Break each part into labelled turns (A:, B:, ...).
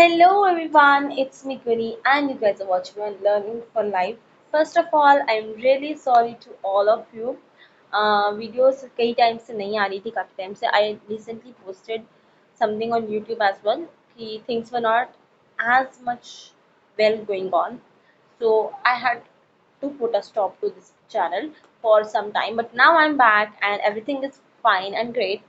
A: Hello everyone, it's me Queenie and you guys are watching on Learning for Life. First of all, I'm really sorry to all of you. Videos कई time से नहीं आ रही थी काफ़ी time से. I recently posted something on YouTube as well कि things were not as much well going on. So I had to put a stop to this channel for some time. But now I'm back and everything is fine and great.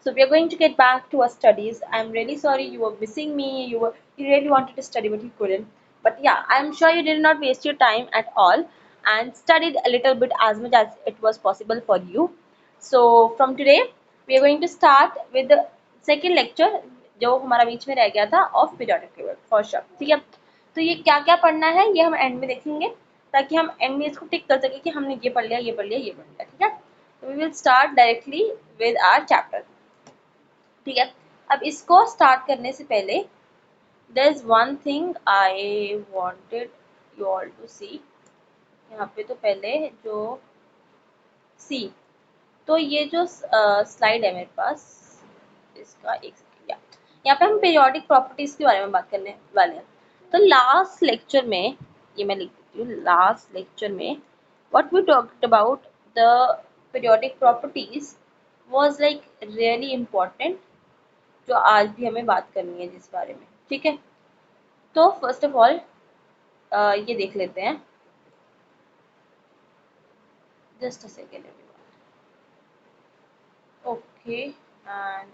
A: So we are going to get back to our studies. I'm really sorry you were missing me. You really wanted to study but you couldn't. But yeah, I'm sure you did not waste your time at all and studied a little bit as much as it was possible for you. So from today we are going to start with the second lecture जो हमारा बीच में रह गया था of periodic table for sure. ठीक है, तो ये क्या क्या पढ़ना है ये हम एंड में देखेंगे ताकि हम एंड में इसको टिक कर सके कि हमने ये पढ़ लिया ये पढ़ लिया ये पढ़ लिया. ठीक है, तो we will start directly with our chapter. ठीक है, अब इसको स्टार्ट करने से पहले there is one thing I wanted you all to see. यहाँ पे तो पहले जो सी, तो ये जो स्लाइड है मेरे पास इसका एक सेकंड. यहाँ पे हम पीरियोडिक प्रॉपर्टीज के बारे में बात करने वाले हैं. तो लास्ट लेक्चर में ये मैं लिख देती हूँ. लास्ट लेक्चर में what we talked about the periodic properties was like really important जो आज भी हमें बात करनी है जिस बारे में. ठीक है, तो फर्स्ट ऑफ ऑल ये देख लेते हैं. Just a second everyone. Okay and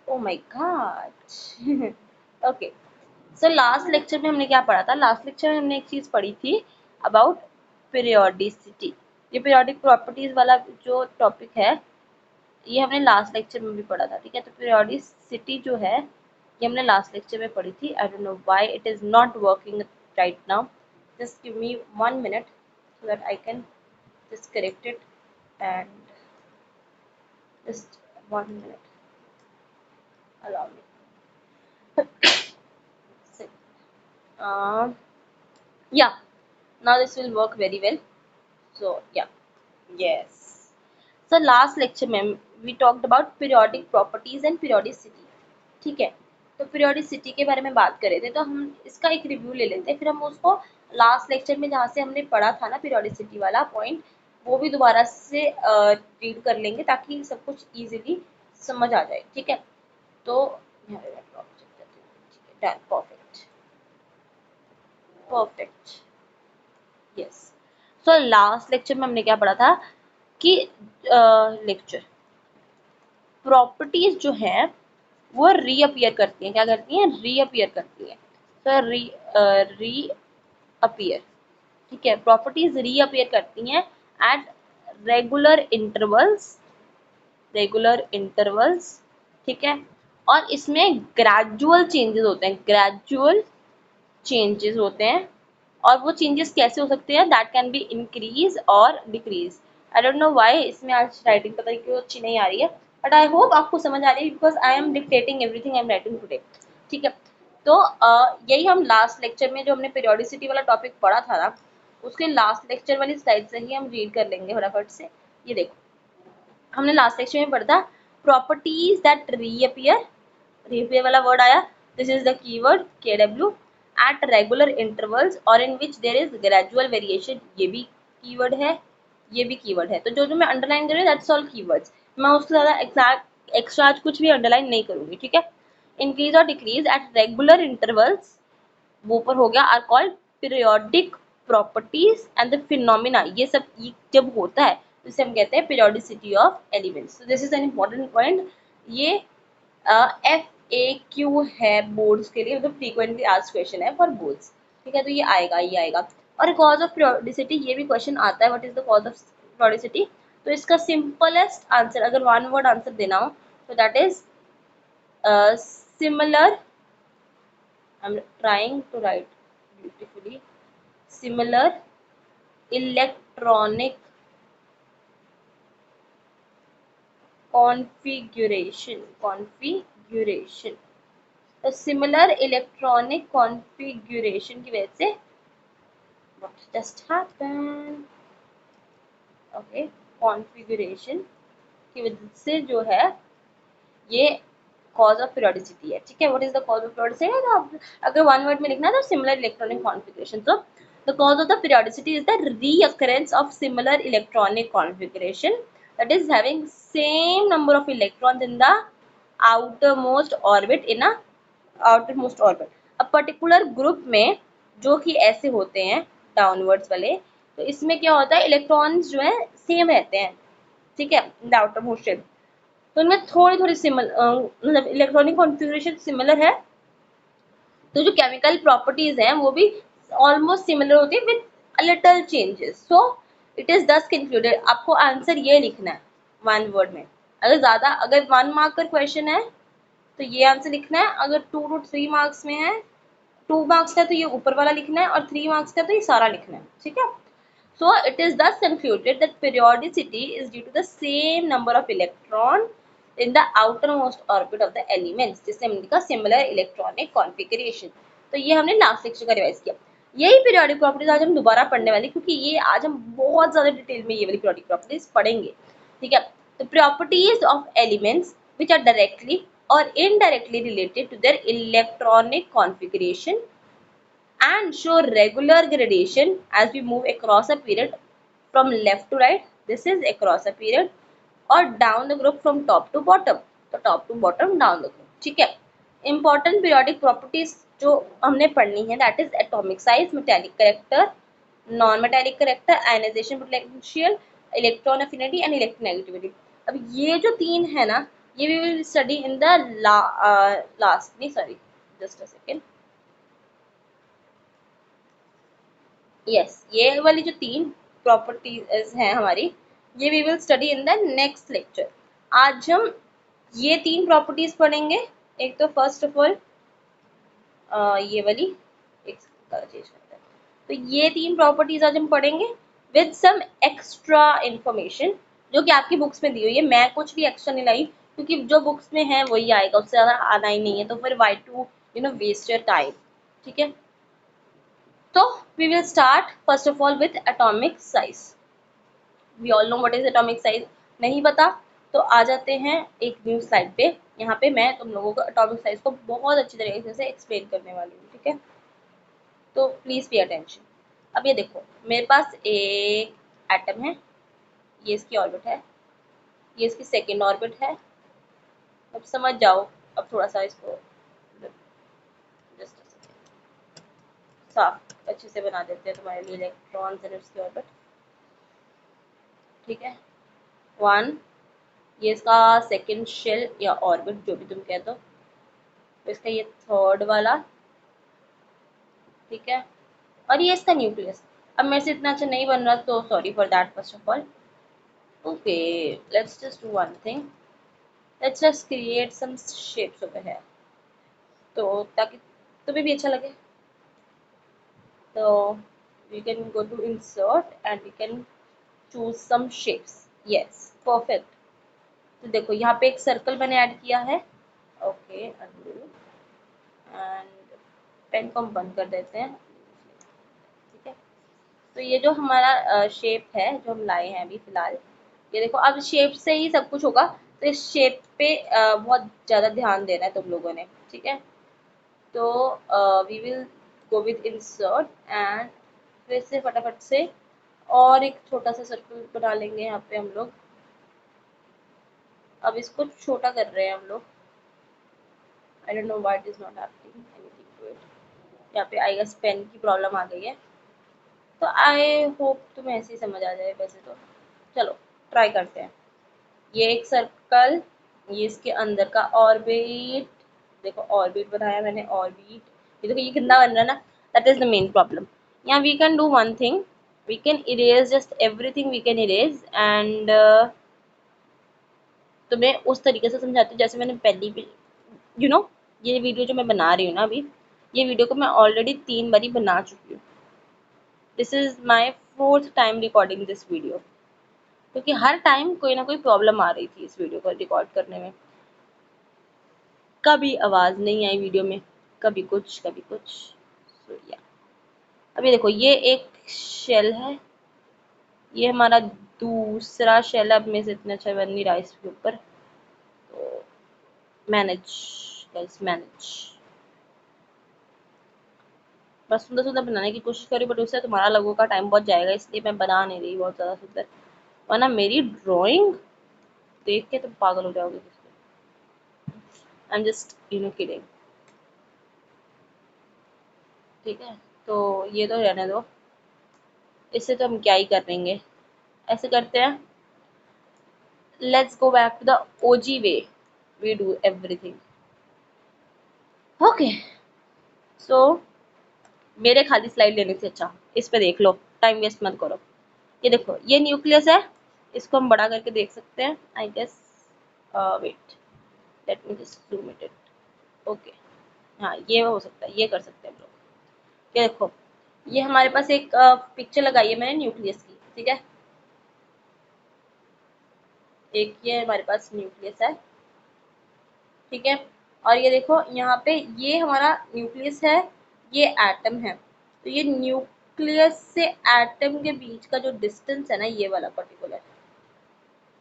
A: oh my god. Okay, so last lecture में हमने क्या पढ़ा था. लास्ट लेक्चर में हमने एक चीज़ पढ़ी थी अबाउट पीरियोडिसिटी. ये पीरियोडिक प्रॉपर्टीज वाला जो टॉपिक है ये हमने लास्ट लेक्चर में भी पढ़ा था. ठीक है, तो पीरियोडिसिटी जो है ये हमने लास्ट लेक्चर में पढ़ी थी. आई don't know why it is not working right now. Just give me 1 minute so that I can just correct it and just 1 minute allow me. So, yeah, now this will work very well. So yeah, yes. So last lecture में we talked about periodic properties and periodicity. ठीक है, तो periodicity के बारे में बात कर रहे थे, तो हम इसका एक रिव्यू ले लेते हैं. फिर हम उसको लास्ट लेक्चर में जहाँ से हमने पढ़ा था ना periodicity वाला पॉइंट वो भी दोबारा से रीड कर लेंगे ताकि सब कुछ इजीली समझ आ जाए. ठीक है, तो done. Perfect perfect. Yes, so last lecture में हमने क्या पढ़ा था कि लेक्चर प्रॉपर्टीज जो है वो रीअपियर करती हैं. क्या करती हैं? रीअपियर करती हैं. तो रीअपियर. ठीक है, प्रॉपर्टीज रीअपियर करती हैं eight regular intervals. Regular intervals. ठीक है, और इसमें ग्रेजुअल चेंजेस होते हैं. ग्रेजुअल चेंजेस होते हैं और वो चेंजेस कैसे हो सकते हैं? दैट कैन बी इंक्रीज और decrease. I don't know why इसमें आज राइटिंग पता नहीं क्यों अच्छी नहीं आ रही है, बट आई होप आपको समझ आ रही है because I am dictating everything I am writing today. ठीक है, तो यही हम लास्ट लेक्चर में जो हमने पीरियोडिसिटी वाला टॉपिक पढ़ा था ना उसके लास्ट लेक्चर वाली स्लाइड से ही हम रीड कर लेंगे फटाफट से. ये देखो, हमने लास्ट लेक्चर में पढ़ा था प्रॉपर्टीज दैट रीअपियर. रीअपियर वाला वर्ड आया, this is the keyword KW. At regular intervals और in which there is gradual variation. ये भी कीवर्ड है, ये भी कीवर्ड है. तो जो जो मैं अंडरलाइन कर रही हूँ दैट्स ऑल कीवर्ड्स. मैं उसके ज़्यादा एक्स्ट्रा कुछ भी अंडरलाइन नहीं करूँगी. ठीक है, इंक्रीज और डिक्रीज एट रेगुलर इंटरवल्स वो पर हो गया are called periodic properties and the phenomena. ये सब जब होता है तो इसे हम कहते हैं periodicity of elements. This is an important point. ये FAQ है बोर्ड्स के लिए, मतलब फ्रीक्वेंटली आस्क्ड क्वेश्चन है फॉर बोर्ड्स. ठीक है, तो ये आएगा ये आएगा. और कॉज ऑफ पीरियोडिसिटी ये भी क्वेश्चन आता है, what is the cause of periodicity. तो इसका सिंपलेस्ट आंसर अगर वन वर्ड आंसर देना हो तो that is similar. I'm trying to write beautifully. Similar electronic configuration. तो सिमिलर इलेक्ट्रॉनिक कॉन्फ़िगरेशन की वजह से what just happened. Okay, configuration की वजह से जो है ये कॉज ऑफ पीरियोडिसिटी है, ठीक है। What is the cause of periodicity, तो अगर वन वर्ड में लिखना है तो सिमिलर इलेक्ट्रॉनिक कॉन्फ़िगरेशन। तो the cause of the periodicity is the recurrence of similar electronic configuration that is having same number of electrons in the outermost orbit in a outermost orbit। अब particular group में जो कि ऐसे होते हैं downwards वाले, तो इसमें क्या होता है, इलेक्ट्रॉन्स जो है सेम रहते हैं, ठीक है, इन द आउटरमोस्ट शेल। तो इनमें थोड़ी थोड़ी मतलब इलेक्ट्रॉनिक कॉन्फ़िगरेशन सिमिलर है, तो जो केमिकल प्रॉपर्टीज हैं वो भी ऑलमोस्ट सिमिलर होती है with a little changes. So it is दस कंक्लूडेड। आपको आंसर ये लिखना है वन वर्ड में। अगर 1 मार्क का क्वेश्चन है तो ये आंसर लिखना है, अगर 2 to 3 मार्क्स में है, 2 मार्क्स का तो ये ऊपर वाला लिखना है, और 3 मार्क्स का तो ये सारा लिखना है, ठीक है। So it is thus concluded that periodicity is due to the same number of electron in the outermost orbit of the elements, जिससे हमने लिखा similar electronic configuration। तो ये हमने लास्ट लेक्चर का रिवाइज किया। यही पीरियोडिक प्रॉपर्टीज आज हम दोबारा पढ़ने वाले, क्योंकि ये आज हम बहुत ज्यादा डिटेल में ये वाली पीरियोडिक प्रॉपर्टीज पढ़ेंगे, ठीक है। तो properties of elements which are directly or indirectly related to their electronic configuration and show regular gradation as we move across a period from left to right, this is across a period, or down the group from top to bottom, तो top to bottom down the group, ठीक है। important periodic properties जो हमने पढ़नी है, that is atomic size, metallic character, non metallic character, ionization potential, electron affinity and electronegativity। अब ये जो तीन है ना, ये we will study in the last नहीं sorry just a second, ये वाली जो तीन प्रॉपर्टीज हैं हमारी, ये we will study in the next lecture. आज हम ये तीन प्रॉपर्टीज पढ़ेंगे। एक तो फर्स्ट ऑफ ऑल ये वाली, एक कलर चेंज करते हैं, तो ये तीन प्रॉपर्टीज आज हम पढ़ेंगे विद सम एक्स्ट्रा इंफॉर्मेशन जो कि आपकी बुक्स में दी हुई है। मैं कुछ भी एक्स्ट्रा नहीं लाई, क्योंकि जो बुक्स में है वही आएगा, उससे ज़्यादा आना ही नहीं है, तो फिर why to waste your time, ठीक है। तो we will start first of all with atomic size। we all know what is atomic size, नहीं पता तो आ जाते हैं एक न्यू स्लाइड पे। यहाँ पे मैं तुम लोगों को एटॉमिक साइज को बहुत अच्छी तरीके से एक्सप्लेन करने वाली हूँ, ठीक है। तो प्लीज पे अटेंशन। अब ये देखो, मेरे पास एक एटम है, ये इसकी ऑर्बिट है, ये इसकी सेकेंड ऑर्बिट है। अब समझ जाओ, अब थोड़ा सा इसको जस्ट साफ अच्छे से बना देते हैं तुम्हारे लिए इलेक्ट्रॉन्स एंड उसकी ऑर्बिट, ठीक है। 1, ये इसका सेकंड शेल या ऑर्बिट जो भी तुम कहते हो, तो इसका ये थर्ड वाला, ठीक है, और ये इसका न्यूक्लियस। अब मेरे से इतना अच्छा नहीं बन रहा, तो sorry for that first of all. Okay, let's just do one thing, let's just create some shapes over here, तो ताकि तुम्हें भी अच्छा लगे। तो we can go to insert and we can choose some shapes. Yes, perfect. तो देखो यहाँ पे एक सर्कल मैंने ऐड किया है, ओके, अनडू, एंड पेन को हम बंद कर देते हैं, ठीक है। तो ये जो हमारा शेप है जो हम लाए हैं अभी फिलहाल, ये देखो, अब शेप से ही सब कुछ होगा, तो इस शेप पे बहुत ज़्यादा ध्यान देना है तुम लोगों ने, ठीक है। तो we will go with insert एंड फिर से फटाफट से और एक छोटा सा सर्कल बना लेंगे यहाँ पे हम लोग। अब इसको छोटा कर रहे हैं हम लोग, I don't know why it is not happening anything to it. यहाँ पे आई गेस पेन की प्रॉब्लम आ गई है, तो आई होप तुम्हें ऐसे ही समझ आ जाए। वैसे तो चलो ट्राई करते हैं। ये एक सर्कल, ये इसके अंदर का ऑर्बिट, देखो ऑर्बिट बनाया मैंने, ऑर्बिट, ये देखो ये कितना बन रहा है ना, that is the main problem. यहाँ we can do one thing, we can erase just everything, we can erase and तुम्हें उस तरीके से समझाती हूँ जैसे मैंने पहली भी ये वीडियो जो मैं बना रही हूँ ना अभी, ये वीडियो को मैं ऑलरेडी 3 बारी बना चुकी हूँ। This is my 4th time recording this video, क्योंकि हर टाइम कोई ना कोई प्रॉब्लम आ रही थी इस वीडियो को रिकॉर्ड करने में। कभी आवाज़ नहीं आई वीडियो में, कभी कुछ कभी कुछ। सो या अभी देखो, ये एक शेल है, ये हमारा दूसरा शेल। अब में से इतना अच्छा बन नहीं रहा इसके ऊपर, तो मैनेज गाइस, मैनेज। बस सुंदर सुंदर बनाने की कोशिश करी, बट उससे तुम्हारा लोगों का टाइम बहुत जाएगा, इसलिए मैं बना नहीं रही बहुत ज़्यादा सुंदर, वरना मेरी ड्राइंग देख के तुम पागल हो जाओगे। I am just kidding. ठीक है, तो ये तो रहने दो, इससे तो हम क्या ही कर लेंगे। ऐसे करते हैं, let's go back to the OG way we do everything. Okay, so मेरे खाली स्लाइड लेने से अच्छा इस पे देख लो, टाइम वेस्ट मत करो। ये देखो, ये न्यूक्लियस है, इसको हम बड़ा करके देख सकते हैं I guess. Wait, let me just zoom it. Okay, हाँ ये हो सकता है, ये कर सकते हैं हम लोग। ये देखो, ये हमारे पास एक पिक्चर लगाई है मैंने न्यूक्लियस की, ठीक है। एक ये हमारे पास न्यूक्लियस है, ठीक है। और ये देखो यहाँ पे ये हमारा न्यूक्लियस है, ये एटम है। तो ये न्यूक्लियस से एटम के बीच का जो डिस्टेंस है ना, ये वाला पर्टिकुलर,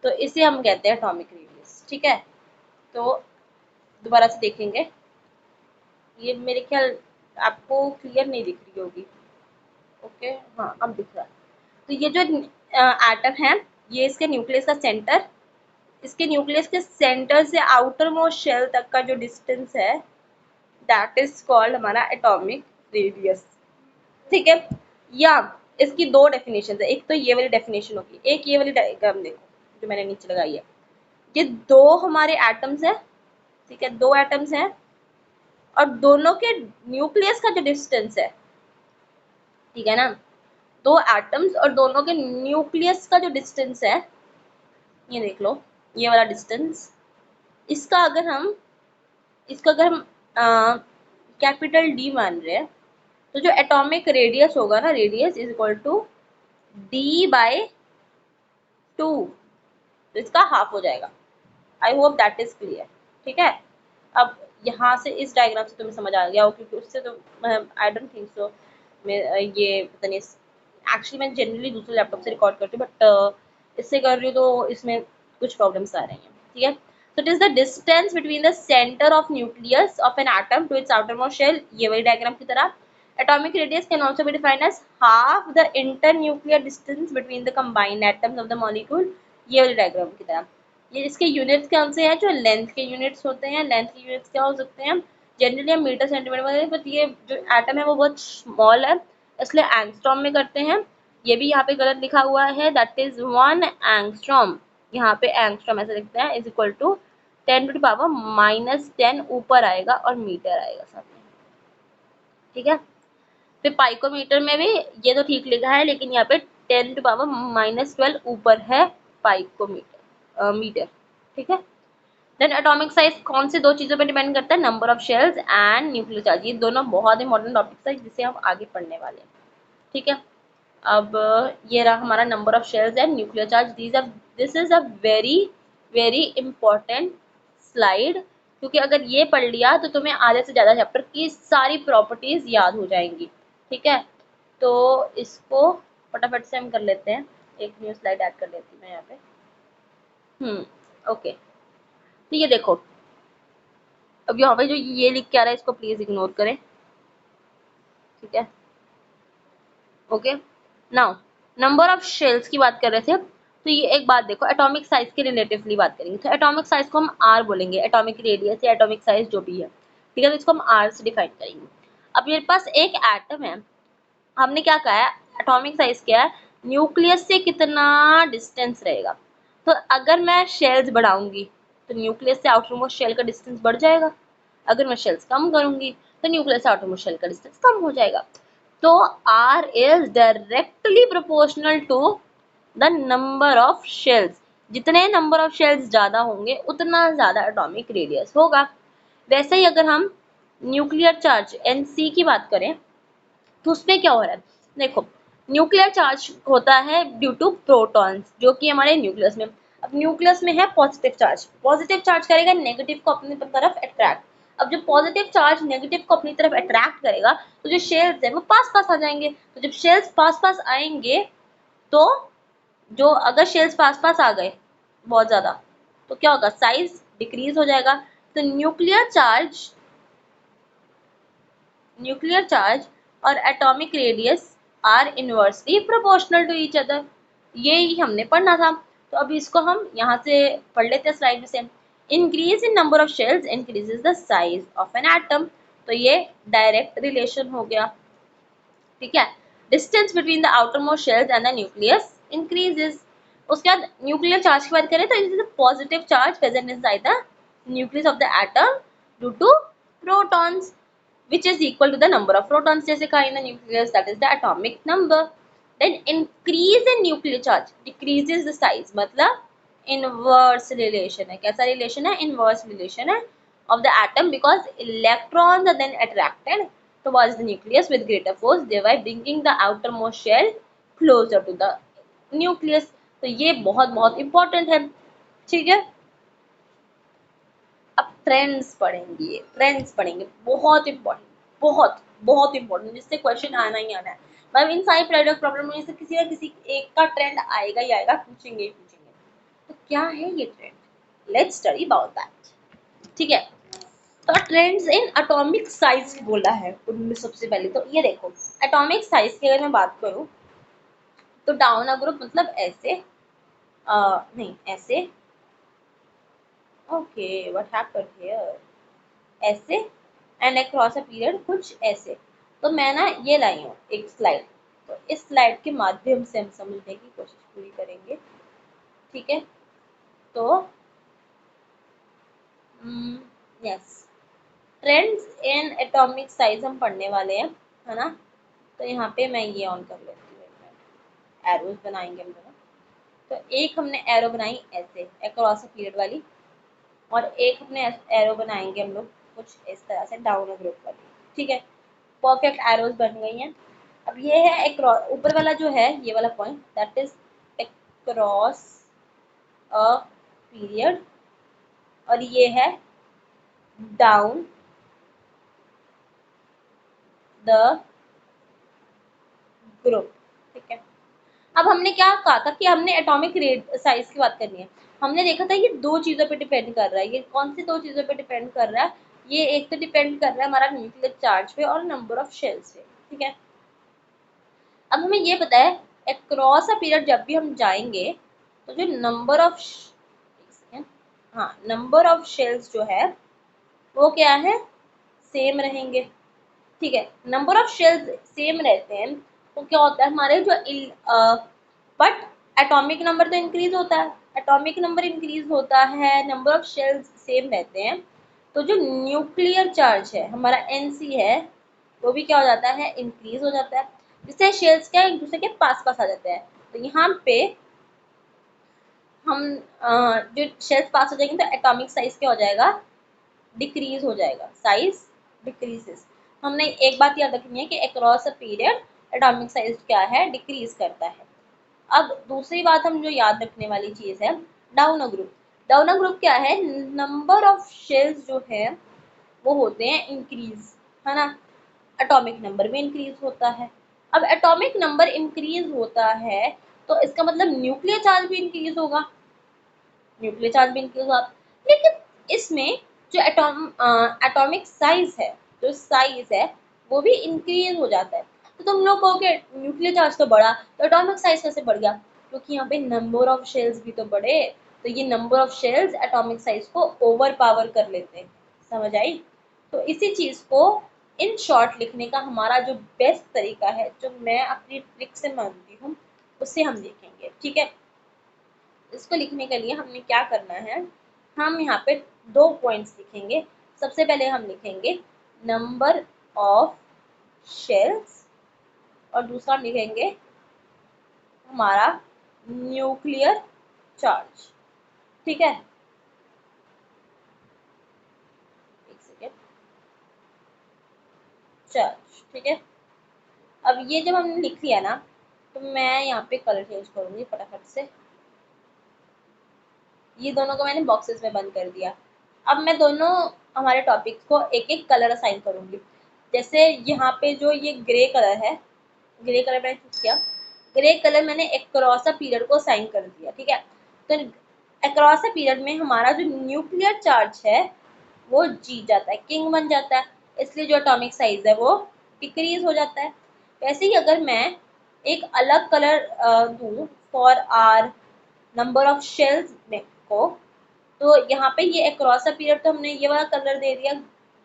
A: तो इसे हम कहते हैं एटॉमिक रेडियस, ठीक है। तो दोबारा से देखेंगे, ये मेरे ख्याल आपको क्लियर नहीं दिख रही होगी। ओके, हाँ अब दिख रहा है। तो ये जो एटम है, ये इसके न्यूक्लियस का सेंटर, इसके न्यूक्लियस के सेंटर से आउटर मोस्ट शेल तक का जो डिस्टेंस है, दैट इज कॉल्ड हमारा एटॉमिक रेडियस, ठीक है। या इसकी दो डेफिनेशन है, एक तो ये वाली डेफिनेशन होगी, एक ये वाली डायग्राम देखो जो मैंने नीचे लगाई है। ये दो हमारे एटम्स है, ठीक है, दो एटम्स हैं, और दोनों के न्यूक्लियस का जो डिस्टेंस है, ठीक है ना, दो एटम्स और दोनों के न्यूक्लियस का जो डिस्टेंस है, ये देख लो, ये वाला डिस्टेंस, इसका अगर हम इसका अगर हम कैपिटल डी मान रहे हैं, तो जो एटॉमिक रेडियस होगा ना, radius is equal to D by 2, तो इसका हाफ हो जाएगा। I hope that is clear, ठीक है। अब यहाँ से इस डायग्राम से तुम्हें समझ आ गया हो, क्योंकि उससे तो आई डोंट थिंक सो, मैं ये पता नहीं, एक्चुअली मैं जनरली दूसरे लैपटॉप से रिकॉर्ड करती हूँ, बट इससे कर रही हूँ तो इसमें कुछ प्रॉब्लम्स आ रही हैं, ठीक है। So it is the distance between the center of nucleus of an atom to its outermost shell, ये वाली डायग्राम की तरह। Atomic radius can also be defined as half the internuclear distance between the combined atoms of the molecule, ये वाली diagram की तरह। ये इसके यूनिट्स कौन से हैं, जो लेंथ के यूनिट्स होते हैं। लेंथ के यूनिट्स क्या हो सकते हैं, जनरली हम मीटर सेंटीमीटर में, बट ये जो एटम है वो बहुत स्मॉल है, इसलिए एंगस्ट्रॉम में करते हैं। ये भी यहाँ पे गलत लिखा हुआ है, दैट इज 1 एंगस्ट्रॉम, यहाँ पे एंगस्ट्रॉम ऐसे लिखते हैं, इज इक्वल टू 10⁻⁻10 ऊपर आएगा और मीटर आएगा साथ में, ठीक है। फिर पाइकोमीटर में भी ये तो ठीक लिखा है, लेकिन यहाँ पे 10⁻12 ऊपर है पाइकोमीटर मीटर, ठीक है। देन एटॉमिक साइज कौन से दो चीज़ों पे डिपेंड करता है, number of shells and nuclear charge, ये दोनों बहुत इंपॉर्टेंट टॉपिक्स है जिसे हम आगे पढ़ने वाले हैं, ठीक है। अब ये रहा हमारा number of shells and nuclear charge, this is a very very important slide, क्योंकि अगर ये पढ़ लिया तो तुम्हें आधे से ज़्यादा चैप्टर की सारी प्रॉपर्टीज याद हो जाएंगी, ठीक है। तो इसको फटाफट से हम कर लेते हैं, एक न्यू स्लाइड ऐड कर लेती हूँ मैं यहाँ पे। ओके, तो ये देखो, अब यहाँ पे जो ये लिख के आ रहा है इसको प्लीज इग्नोर करें, ठीक है। Okay, now number of shells की बात कर रहे थे, तो ये एक बात देखो, एटॉमिक साइज के रिलेटिवली बात करेंगे, तो एटॉमिक साइज को हम आर बोलेंगे, एटॉमिक रेडियस या एटॉमिक साइज जो भी है, ठीक है, तो इसको हम आर से डिफाइन करेंगे। अब मेरे पास एक एटम है, हमने क्या कहा है, एटॉमिक साइज क्या है, न्यूक्लियस से कितना डिस्टेंस रहेगा। तो अगर मैं शेल्स बढ़ाऊंगी तो न्यूक्लियस से आउटर मोस्ट शेल का डिस्टेंस बढ़ जाएगा, अगर मैं शेल्स कम करूंगी तो न्यूक्लियस से आउटर मोस्ट शेल का डिस्टेंस कम हो जाएगा। तो R is directly proportional to the number of shells, जितने नंबर ऑफ शेल्स ज़्यादा होंगे उतना ज़्यादा एटॉमिक रेडियस होगा। वैसे ही अगर हम न्यूक्लियर चार्ज Nc की बात करें, तो उसमें क्या हो रहा है, देखो, न्यूक्लियर चार्ज होता है ड्यू टू प्रोटॉन्स, जो कि हमारे न्यूक्लियस में, अब न्यूक्लियस में है पॉजिटिव चार्ज करेगा नेगेटिव को अपनी तरफ अट्रैक्ट। अब जब पॉजिटिव चार्ज नेगेटिव को अपनी तरफ अट्रैक्ट करेगा तो जो शेल्स है वो पास पास आ जाएंगे, तो जब शेल्स पास पास आएंगे, तो जो अगर शेल्स पास पास आ गए बहुत ज़्यादा, तो क्या होगा, साइज डिक्रीज हो जाएगा, तो न्यूक्लियर चार्ज और atomic radius are inversely proportional to each other, ये ही हमने पढ़ना था। तो अभी इसको हम यहाँ से पढ़ लेते हैं स्लाइड में से। Increase in number of shells increases the size of an atom, तो ये डायरेक्ट रिलेशन हो गया, ठीक है। Distance between the outermost shells and the nucleus increases. उसके बाद न्यूक्लियर चार्ज की बात करें तो it is positive charge present inside the nucleus of the atom due to protons which is equal to the number of protons, जैसे कहा in the nucleus, that is the atomic number. Then increase in nuclear charge decreases the size, मतलब inverse relation है। कैसा relation है? Inverse relation है of the atom, because electrons are then attracted towards the nucleus with greater force, thereby bringing the outermost shell closer to the nucleus. तो ये बहुत बहुत important है, ठीक है। अब ट्रेंड्स पढ़ेंगे, बहुत इंपॉर्टेंट, बहुत बहुत इंपॉर्टेंट, जिससे क्वेश्चन आना ही आना है। मतलब इन सारी प्रोडक्ट प्रॉब्लम में से किसी ना किसी एक का ट्रेंड आएगा ही आएगा, पूछेंगे ही पूछेंगे। तो क्या है ये trend? Let's study about that, ठीक है। तो ट्रेंड्स इन एटॉमिक साइज बोला है उनमें सबसे पहले। तो ये देखो, एटॉमिक साइज की अगर मैं बात करूँ तो डाउन अ ग्रुप मतलब ऐसे, नहीं ऐसे, ओके व्हाट हैपेंड हियर, ऐसे, एंड अक्रॉस अ पीरियड कुछ ऐसे। तो मैं ना ये लाई हूँ एक स्लाइड, तो इस स्लाइड के माध्यम से हम समझने की कोशिश पूरी करेंगे, ठीक है। तो yes, trends in atomic size हम पढ़ने वाले हैं, है ना। तो यहाँ पे मैं ये ऑन कर लेती हूँ, एरोज बनाएंगे हम दोनों। तो एक हमने एरो बनाई ऐसे अक्रॉस अ पीरियड वाली, और एक अपने एरो बनाएंगे हम लोग कुछ इस तरह से डाउन अ ग्रुप वाली, ठीक है। परफेक्ट एरोज बन गई हैं। अब ये है ऊपर वाला जो है ये वाला point, that is across a period, और ये है डाउन द ग्रुप, ठीक है। अब हमने क्या कहा था कि हमने एटॉमिक साइज की बात करनी है। हमने देखा था ये दो चीज़ों पे डिपेंड कर रहा है। ये कौन सी दो चीज़ों पे डिपेंड कर रहा है? ये एक तो डिपेंड कर रहा है हमारा न्यूक्लियर चार्ज पे और नंबर ऑफ शेल्स पे, ठीक है। अब हमें ये पता है अक्रॉस अ पीरियड जब भी हम जाएंगे तो जो number of number of shells जो है वो क्या है? सेम रहेंगे, ठीक है। नंबर ऑफ शेल्स सेम रहते हैं तो क्या होता है हमारे जो बट एटॉमिक नंबर तो इंक्रीज होता है, एटॉमिक नंबर इंक्रीज होता है, नंबर ऑफ शेल्स सेम रहते हैं, तो जो न्यूक्लियर चार्ज है हमारा NC है वो भी क्या हो जाता है? इंक्रीज हो जाता है, जिससे शेल्स क्या एक दूसरे के पास पास आ जाते हैं। तो यहाँ पे हम जो शेल्स पास हो जाएंगे तो एटॉमिक साइज क्या हो जाएगा? डिक्रीज हो जाएगा, साइज डिक्रीजेस। हमने एक बात याद रखनी है कि across a period atomic size क्या है? डिक्रीज करता है। अब दूसरी बात हम जो याद रखने वाली चीज है, down a group. Down a group क्या है? नंबर ऑफ शेल्स जो है वो होते हैं इंक्रीज, है ना। एटॉमिक नंबर भी इंक्रीज होता है। अब एटॉमिक नंबर इंक्रीज होता है तो इसका मतलब न्यूक्लियर चार्ज भी इंक्रीज होगा, न्यूक्लियर चार्ज भी इंक्रीज होगा। लेकिन इसमें जो एटॉमिक साइज है, जो साइज है वो भी इंक्रीज हो जाता है। तो तुम लोग कहोगे न्यूक्लियर चार्ज तो बढ़ा तो एटॉमिक साइज कैसे बढ़ गया? क्योंकि यहाँ पे नंबर ऑफ शेल्स भी तो बढ़े, तो ये number of shells atomic size को ओवर पावर कर लेते हैं। समझ आई? तो इसी चीज को इन शॉर्ट लिखने का हमारा जो बेस्ट तरीका है, जो मैं अपनी ट्रिक से मानती हूँ, उससे हम देखेंगे, ठीक है। इसको लिखने के लिए हमने क्या करना है, हम यहाँ पे दो पॉइंट्स लिखेंगे। सबसे पहले हम लिखेंगे नंबर ऑफ शेल्स, और दूसरा लिखेंगे हमारा न्यूक्लियर चार्ज, ठीक है। एक सेकेंड, चार्ज, ठीक है। अब ये जब हमने लिख लिया ना, तो मैं यहाँ पे कलर चेंज करूंगी फटाफट से। ये दोनों को मैंने बॉक्सेस में बंद कर दिया। अब मैं दोनों हमारे टॉपिक्स को एक एक कलर असाइन करूंगी। जैसे यहाँ पे जो ये ग्रे कलर है, ग्रे कलर मैंने चूज किया, ग्रे कलर मैंने अक्रॉस अ पीरियड को असाइन कर दिया, ठीक है। तो अक्रॉस अ पीरियड में हमारा जो न्यूक्लियर चार्ज है वो जीत जाता है, किंग बन जाता है, इसलिए जो एटॉमिक साइज है वो डिक्रीज हो जाता है। वैसे ही अगर मैं एक अलग कलर दूँ for our number of shells में को, तो यहाँ पे ये अक्रॉस अ पीरियड तो हमने ये वाला कलर दे दिया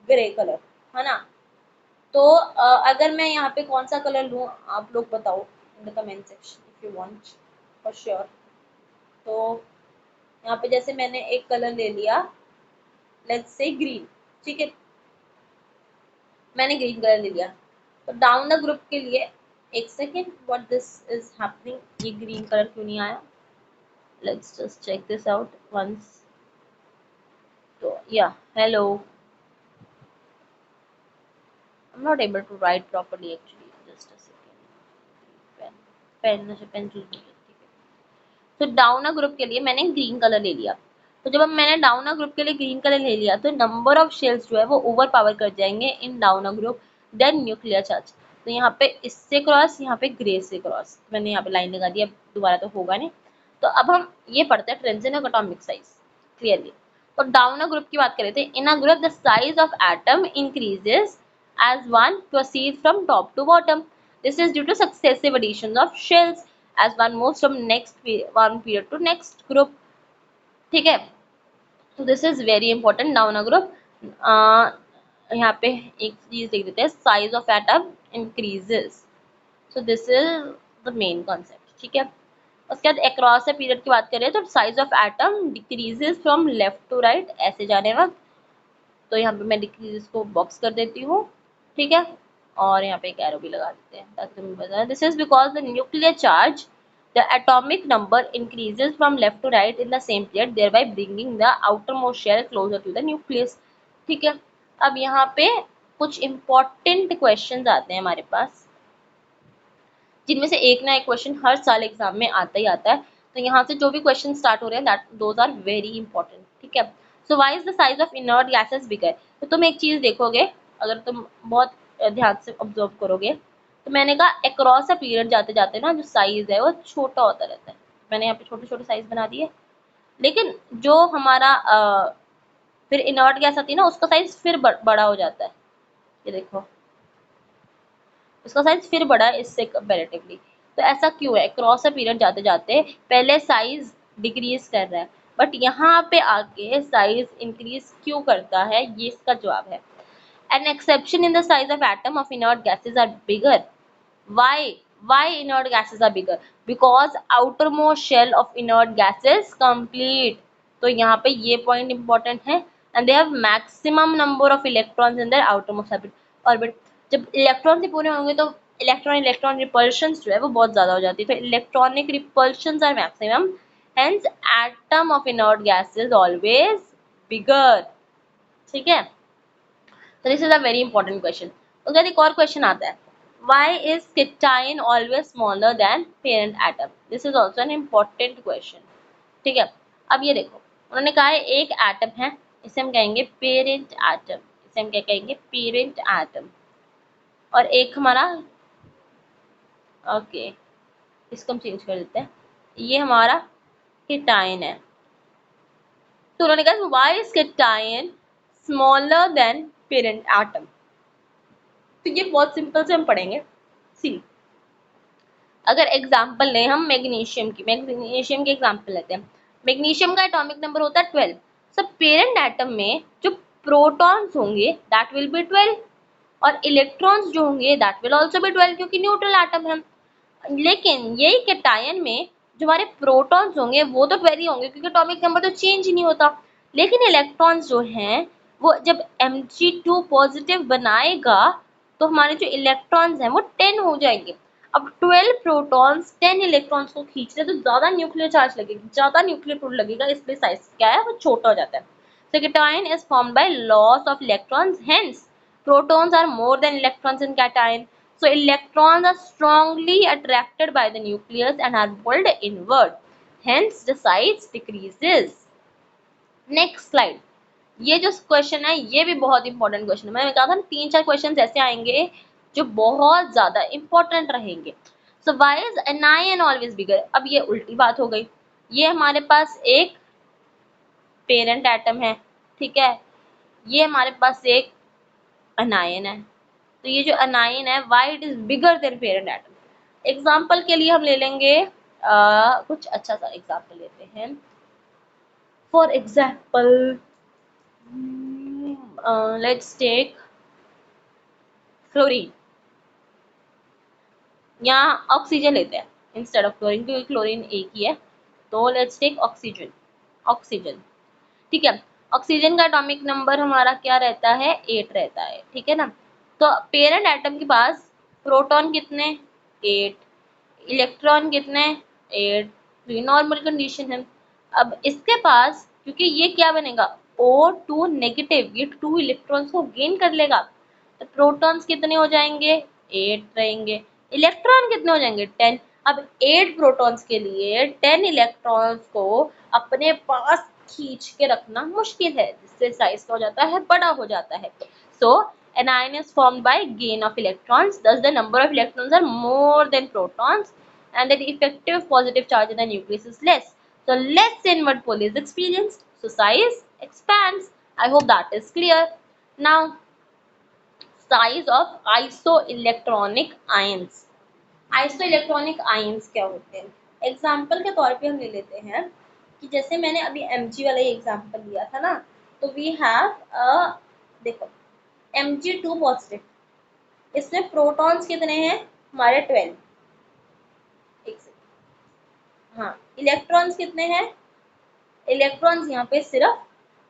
A: ग्रे कलर, है ना। तो अगर मैं यहाँ पे कौन सा कलर लूँ आप लोग बताओ इन the comment section if you want for sure. तो यहाँ पे जैसे मैंने एक कलर ले लिया, लेट्स से ग्रीन, ठीक है, मैंने ग्रीन कलर ले लिया। तो डाउन द ग्रुप के लिए एक second, what this is happening, ये ग्रीन कलर क्यों नहीं आया, let's just check this out once. तो या hello, I'm not able to write properly actually. Just a second. Pen choose नहीं किया, ठीक है। तो डाउन अ ग्रुप के लिए मैंने ग्रीन कलर ले लिया। तो जब मैंने डाउन अ ग्रुप के लिए ग्रीन कलर ले लिया तो नंबर ऑफ शेल्स जो है वो ओवर पावर कर जाएंगे in down a group then nuclear charge. तो यहाँ पे इससे क्रॉस, यहाँ पे ग्रे से क्रॉस, मैंने यहाँ पे लाइन लगा दी, अब दोबारा तो होगा नहीं। तो अब हम ये पढ़ते हैं transition of atomic size clearly. तो डाउन अ ग्रुप की बात करें थे, in a group the size of atom increases as one proceeds from top to bottom. This is due to successive additions of shells as one moves from one period to next group. ठीक है, तो this is very important down a group. यहाँ पे एक चीज लिख देते हैं, size of atom increases, so this is the main concept, ठीक है। उसके बाद अक्रॉस ए पीरियड की बात करें तो size of atom decreases from left to right, ऐसे जाने वक्त। तो यहाँ पे मैं डिक्रीज को बॉक्स कर देती हूँ, ठीक है, और यहाँ पे एक एरो भी लगा देते हैं ताकि तुम्हें पता है। This is because the nuclear charge the atomic number increases from left to right in the same period thereby bringing the outermost shell closer to the nucleus, ठीक है। अब यहाँ पे कुछ इंपॉर्टेंट क्वेश्चंस आते हैं हमारे पास, जिनमें से एक ना एक क्वेश्चन हर साल एग्जाम में आता ही आता है। तो यहाँ से जो भी क्वेश्चन स्टार्ट हो रहे हैं that those are very important, ठीक है। So why is the size of inert gases bigger. तो तुम एक चीज देखोगे, अगर तुम बहुत ध्यान से ऑब्जर्व करोगे, तो मैंने कहा अक्रॉस अ पीरियड जाते जाते ना जो साइज है वो छोटा होता रहता है। मैंने यहाँ पे छोटे छोटे साइज बना दिए, लेकिन जो हमारा फिर इनर्ट गैस आती है ना उसका साइज फिर बड़ा हो जाता है। ये देखो, उसका साइज फिर बड़ा है इससे कंपेरेटिवली। तो ऐसा क्यों है, क्रॉस अ पीरियड जाते जाते पहले साइज डिक्रीज कर रहा है, बट यहाँ पे आके साइज इंक्रीज क्यों करता है, ये इसका जवाब है। An exception in the size of atom of inert gases are bigger. why inert gases are bigger? Because outermost shell of inert gases complete। तो यहाँ पे ये पॉइंट इंपॉर्टेंट है, and they have maximum number of electrons in their outermost orbit. जब electron से पूरे होंगे तो इलेक्ट्रॉन इलेक्ट्रॉन रिपल्शंस जो है वो बहुत ज्यादा हो जाती है, तो electronic repulsions are maximum, hence atom of inert gases always bigger, ठीक है। तो this is a very important question. उसके बाद एक और क्वेश्चन आता है, why is cation always smaller than parent atom? This is also an important question, ठीक है। अब ये देखो, उन्होंने कहा है एक एटम है, इसे हम कहेंगे पेरेंट एटम, इसे हम क्या कहेंगे, पेरेंट एटम। और एक हमारा, ओके इसको हम चेंज कर देते हैं, ये हमारा कीटाइन है। तो उन्होंने कहा why is cation smaller than parent atom? तो ये बहुत सिंपल से हम पढ़ेंगे, सी अगर एग्जाम्पल लें हम मैग्नीशियम की एग्जाम्पल लेते हैं। मैग्नीशियम का एटॉमिक नंबर होता है 12। सो पेरेंट एटम में जो प्रोटॉन्स होंगे दैट विल बी 12, और इलेक्ट्रॉन्स जो होंगे दैट विल आल्सो बी 12, क्योंकि न्यूट्रल एटम है। लेकिन यही कैटायन में जो हमारे प्रोटॉन्स होंगे वो तो 12 ही होंगे, क्योंकि एटॉमिक नंबर तो चेंज ही नहीं होता। लेकिन इलेक्ट्रॉन्स जो हैं वो जब Mg2 पॉजिटिव बनाएगा तो हमारे जो इलेक्ट्रॉन्स हैं वो 10 हो जाएंगे। अब 12 प्रोटॉन्स 10 इलेक्ट्रॉन्स को खींच रहे तो ज्यादा न्यूक्लियर चार्ज लगेगी, ज्यादा न्यूक्लियर प्रोड लगेगा, इसलिए साइज क्या है वो छोटा हो जाता है। So cation is formed by loss of electrons, hence protons are more than electrons in cation. So electrons are strongly attracted by the nucleus and are pulled inward, hence the size decreases. Next slide। ये जो question है ये भी बहुत important question है, मैंने कहा था 3-4 क्वेश्चन ऐसे आएंगे जो बहुत ज्यादा इंपॉर्टेंट रहेंगे। सो व्हाई इज एनायन ऑलवेज बिगर। अब ये उल्टी बात हो गई, ये हमारे पास एक पेरेंट एटम है, ठीक है, ये हमारे पास एक अनायन है, तो ये जो अनायन है why it is bigger than parent atom. Example के लिए हम ले लेंगे कुछ अच्छा सा एग्जाम्पल लेते हैं। For example let's take chlorine या ऑक्सीजन लेते हैं इंस्टेड ऑफ क्लोरीन, क्योंकि क्लोरीन एक ही है। तो लेट्स टेक ऑक्सीजन। ऑक्सीजन, ठीक है। ऑक्सीजन का एटॉमिक नंबर हमारा क्या रहता है, 8 रहता है, ठीक है ना। तो पेरेंट एटम के पास प्रोटॉन कितने, 8, इलेक्ट्रॉन कितने, 8। तो ये नॉर्मल कंडीशन है। अब इसके पास, क्योंकि ये क्या बनेगा, O2 नेगेटिव, ये 2 इलेक्ट्रॉन्स को गेन कर लेगा, तो प्रोटॉन्स कितने हो जाएंगे, 8 रहेंगे। इलेक्ट्रॉन कितने हो जाएंगे, 10। अब 8 प्रोटॉन्स के लिए 10 इलेक्ट्रॉन्स को अपने पास खींच के रखना मुश्किल है, जिससे साइज हो जाता है, बड़ा हो जाता है। सो an ion is formed by gain of electrons, thus the number of electrons are more than protons and the effective positive charge in the nucleus is less. So less inward pull is experienced, so size expands. I hope that is clear. Now size of isoelectronic ions. Isoelectronic ions क्या होते हैं, example के तौर पे हम ले लेते हैं कि जैसे मैंने अभी Mg वाला एग्जाम्पल लिया था ना, तो वी हैव देखो Mg2 पॉजिटिव, इसमें प्रोटॉन्स कितने हैं हमारे 12, एक सेकंड, हाँ इलेक्ट्रॉन्स कितने हैं, इलेक्ट्रॉन्स यहाँ पे सिर्फ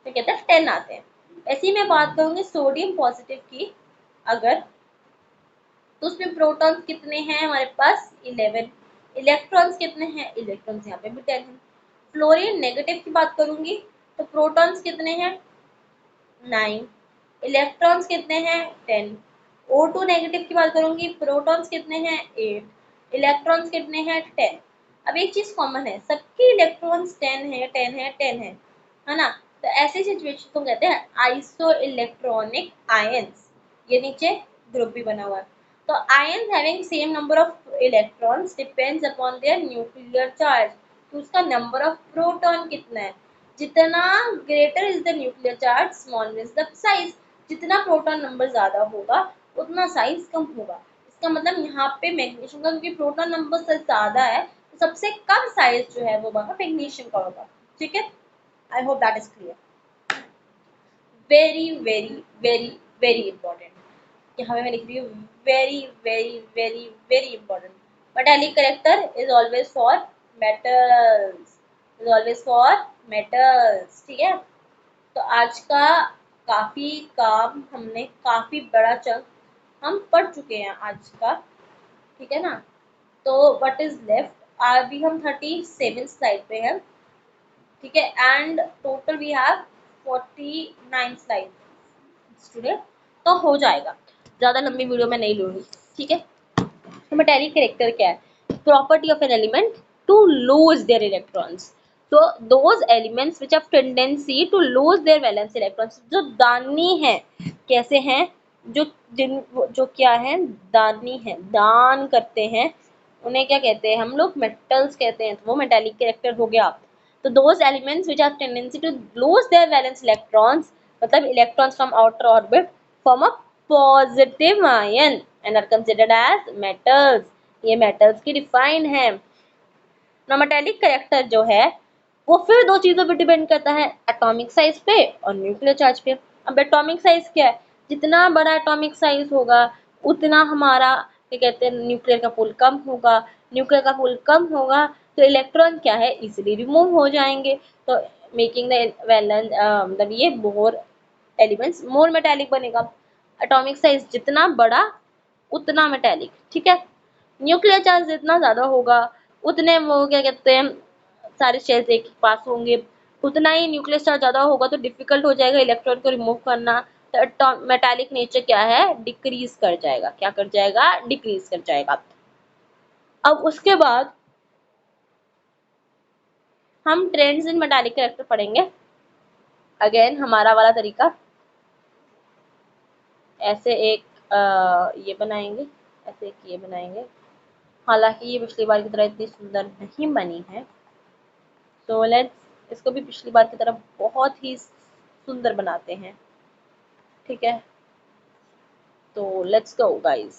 A: क्या कहते हैं 10 आते हैं। ऐसे ही मैं बात करूंगी सोडियम पॉजिटिव की, अगर तो उसमें प्रोटॉन्स कितने हैं हमारे पास 11, इलेक्ट्रॉन्स कितने हैं, इलेक्ट्रॉन्स यहाँ पे भी 10 हैं। फ्लोरीन नेगेटिव की बात करूंगी तो प्रोटॉन्स कितने हैं 9, इलेक्ट्रॉन्स कितने हैं 10। O2 नेगेटिव की बात करूंगी, प्रोटॉन्स कितने हैं 8, इलेक्ट्रॉन्स कितने हैं 10। अब एक चीज कॉमन है, सबके इलेक्ट्रॉन्स 10 है 10 है 10 है ना। तो ऐसी सिचुएशन को कहते हैं आइसो इलेक्ट्रॉनिक आयंस। ये नीचे ग्रुप भी बना हुआ है। तो ions having same number of electrons depends upon their nuclear charge. तो उसका नंबर ऑफ प्रोटॉन कितना है, जितना greater is the nuclear charge small is the size. जितना प्रोटॉन नंबर ज्यादा होगा उतना साइज कम होगा। इसका मतलब यहाँ पे मैग्नीशियम का, क्योंकि प्रोटॉन नंबर से ज्यादा है तो सबसे कम साइज जो है वो होगा मैग्नीशियम का होगा, ठीक है। आई hope that is clear. Very very very very important, यहाँ पे मैं लिख रही हूँ very very very very important. Metallic character is always for metals, is always for metals, ठीक है। तो आज का काफी काम हमने, काफी बड़ा चंक हम पढ़ चुके हैं आज का, ठीक है ना। तो व्हाट इज लेफ्ट, अभी हम 37 स्लाइड पे हैं, ठीक है। And total we have 49 slide student, तो हो जाएगा, ज़्यादा लंबी वीडियो मैं नहीं लूँगी, ठीक है। तो मेटालिक कैरेक्टर क्या है, property of an element to lose their electrons. तो those elements which have tendency to lose their valence electrons, जो दानी है, कैसे हैं, जो जिन जो क्या है, दानी है, दान करते हैं, उन्हें क्या कहते हैं हम लोग, मेटल्स कहते हैं। तो वो मेटालिक कैरेक्टर हो गया। तो those elements which have tendency to lose their valence electrons, मतलब electrons from outer orbit form a positive ion and are considered as metals. ये मेटल्स की डिफाइन है। मेटालिक कैरेक्टर जो है वो फिर दो चीजों पे डिपेंड करता है, एटॉमिक साइज पे और न्यूक्लियर चार्ज पे। अब एटॉमिक साइज क्या है, जितना बड़ा एटॉमिक साइज होगा उतना हमारा क्या कहते हैं न्यूक्लियर का पुल कम होगा, न्यूक्लियर का पुल कम होगा तो इलेक्ट्रॉन क्या है इजीली रिमूव हो जाएंगे। तो मेकिंग द वैलेंस मतलब ये मोर एलिमेंट्स मोर मेटालिक बनेगा। एटॉमिक साइज जितना बड़ा उतना मेटालिक, ठीक है। न्यूक्लियर चार्ज जितना ज्यादा होगा उतने वो क्या कहते हैं सारे शेल्स एक पास होंगे, उतना ही न्यूक्लियर चार्ज ज्यादा होगा तो डिफिकल्ट हो जाएगा इलेक्ट्रॉन को रिमूव करना। तो मेटालिक नेचर क्या है, डिक्रीज कर जाएगा, क्या कर जाएगा, डिक्रीज कर जाएगा। अब उसके बाद हम ट्रेंड्स इन मेटालिक कैरेक्टर पढ़ेंगे। अगेन हमारा वाला तरीका, ऐसे एक ये बनाएंगे, ऐसे एक ये बनाएंगे। हालांकि ये पिछली बार की तरह इतनी सुंदर नहीं बनी है, तो लेट्स इसको भी पिछली बार की तरह बहुत ही सुंदर बनाते हैं। ठीक है, तो लेट्स गो गाइस।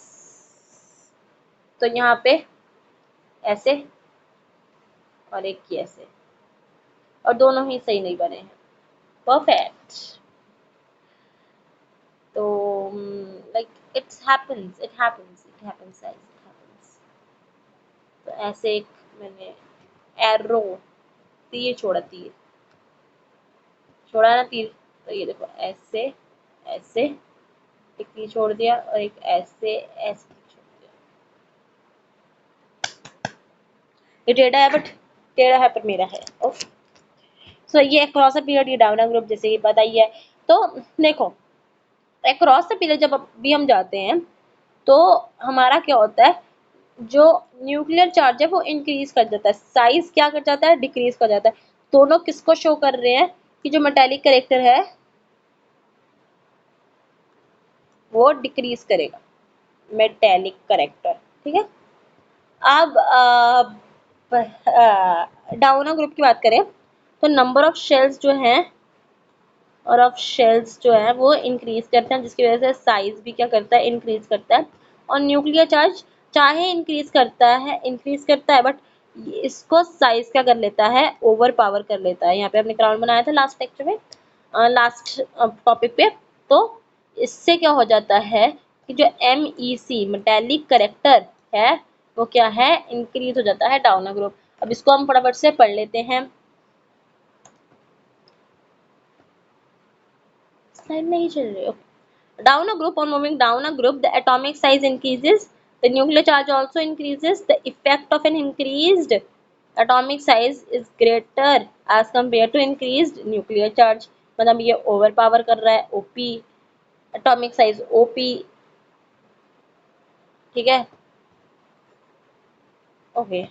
A: तो यहाँ पे ऐसे और एक की ऐसे, और दोनों ही सही नहीं बने हैं। परफेक्ट। तो like it happens guys, it happens. तो ऐसे एक मैंने एरो, तीर छोड़ा, तीर छोड़ा ना, तीर। तो ये देखो ऐसे ऐसे एक तीर छोड़ दिया, और एक ऐसे ऐसे तीर छोड़ दिया। ये टेढ़ा है, बट टेढ़ा है पर मेरा है। ओके, सो ये अक्रॉस द पीरियड, ये डाउन ग्रुप जैसे ये पता ही है। तो देखो, अक्रॉस द पीरियड जब भी हम जाते हैं तो हमारा क्या होता है, जो न्यूक्लियर चार्ज है वो इंक्रीज कर जाता है, साइज क्या कर जाता है, डिक्रीज कर जाता है। दोनों किसको शो कर रहे हैं कि जो मेटेलिक कैरेक्टर है वो डिक्रीज करेगा, मेटेलिक कैरेक्टर। ठीक है। अब डाउना ग्रुप की बात करें तो नंबर ऑफ शेल्स जो हैं और ऑफ शेल्स जो है वो इंक्रीज करते हैं, जिसकी वजह से साइज भी क्या करता है, इंक्रीज करता है। और न्यूक्लियर चार्ज चाहे इंक्रीज करता है, बट इसको साइज क्या कर लेता है, ओवर पावर कर लेता है। यहाँ पे हमने क्राउन बनाया था लास्ट लेक्चर में, लास्ट टॉपिक पे। तो इससे क्या हो जाता है कि जो MEC मेटेलिक करेक्टर है वो क्या है, इंक्रीज हो जाता है डाउन ग्रुप। अब इसको हम फटाफट से पढ़ लेते हैं। स्लाइड नहीं चल रही है। Down a group, on moving down a group, the atomic size increases, the nuclear charge also increases. The effect of an increased atomic size is greater as compared to increased nuclear charge. मतलब ये over power कर रहा है, OP atomic size OP। ठीक है, okay,